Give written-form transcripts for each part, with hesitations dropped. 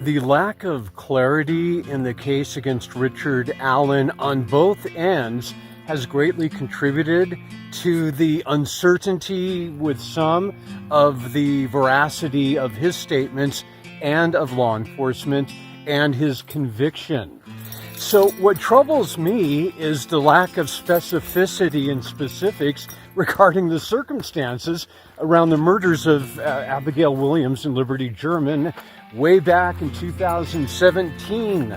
The lack of clarity in the case against Richard Allen on both ends has greatly contributed to the uncertainty with some of the veracity of his statements and of law enforcement and his conviction. So what troubles me is the lack of specificity and specifics regarding the circumstances around the murders of Abigail Williams and Liberty German way back in 2017.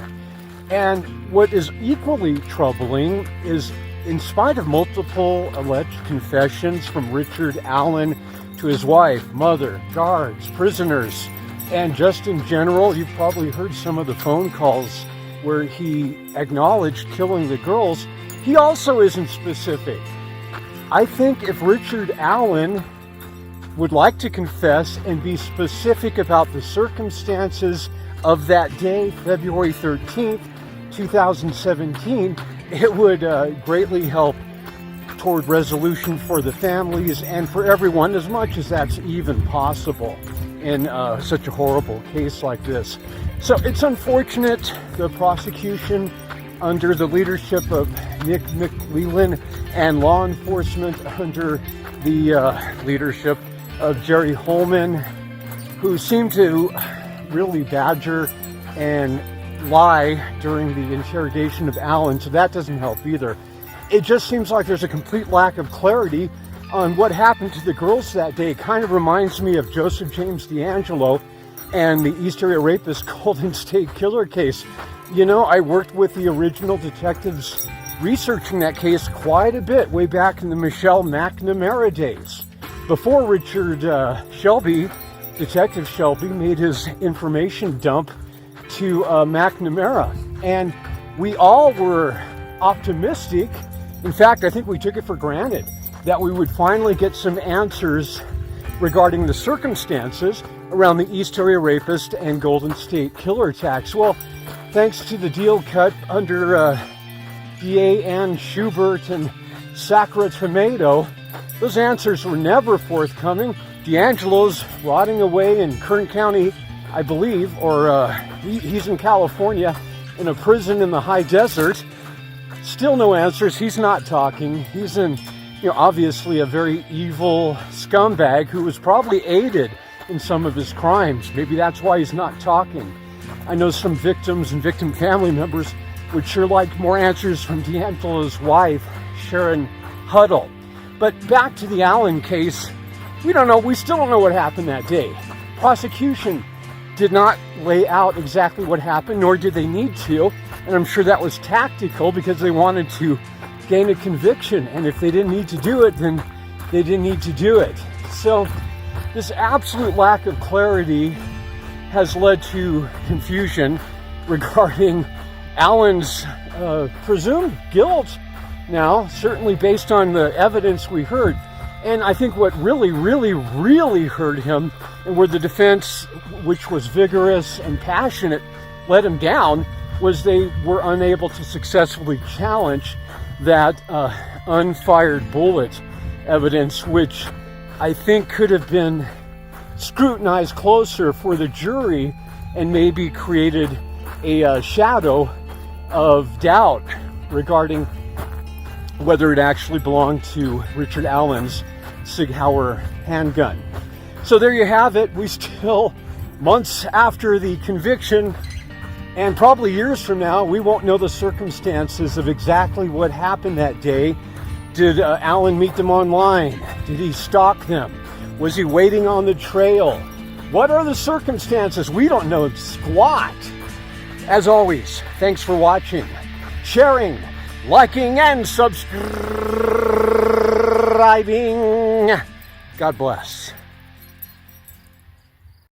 And what is equally troubling is, in spite of multiple alleged confessions from Richard Allen to his wife, mother, guards, prisoners, and just in general, you've probably heard some of the phone calls where he acknowledged killing the girls, he also isn't specific. I think if Richard Allen would like to confess and be specific about the circumstances of that day, February 13th, 2017, it would greatly help toward resolution for the families and for everyone, as much as that's even possible in such a horrible case like this. So it's unfortunate the prosecution under the leadership of Nick McLeland and law enforcement under the leadership of Jerry Holman, who seemed to really badger and lie during the interrogation of Allen, so that doesn't help either. It just seems like there's a complete lack of clarity on what happened to the girls that day. It kind of reminds me of Joseph James D'Angelo and the East Area Rapist Golden State Killer case. You know, I worked with the original detectives researching that case quite a bit way back in the Michelle McNamara days, before Richard Shelby, Detective Shelby, made his information dump to McNamara. And we all were optimistic. In fact, I think we took it for granted that we would finally get some answers regarding the circumstances around the East Area Rapist and Golden State Killer attacks. Well, thanks to the deal cut under DA Ann Schubert and Sacra Tomato, those answers were never forthcoming. D'Angelo's rotting away in Kern County, I believe, or he's in California in a prison in the high desert. Still no answers. He's not talking. He's in, obviously a very evil scumbag who was probably aided in some of his crimes. Maybe that's why he's not talking. I know some victims and victim family members would sure like more answers from D'Angelo's wife, Sharon Huddle. But back to the Allen case, we still don't know what happened that day. Prosecution did not lay out exactly what happened, nor did they need to. And I'm sure that was tactical because they wanted to gain a conviction. And if they didn't need to do it, then they didn't need to do it. So this absolute lack of clarity has led to confusion regarding Allen's presumed guilt now, certainly based on the evidence we heard. And I think what really hurt him, and where the defense, which was vigorous and passionate, let him down, was they were unable to successfully challenge that unfired bullet evidence, which I think could have been scrutinized closer for the jury and maybe created a shadow of doubt regarding whether it actually belonged to Richard Allen's Sig Sauer handgun. So there you have it. We still, months after the conviction, and probably years from now, we won't know the circumstances of exactly what happened that day. Did Allen meet them online? Did he stalk them? Was he waiting on the trail? What are the circumstances? We don't know squat. As always, thanks for watching, sharing, liking, and subscribing. God bless.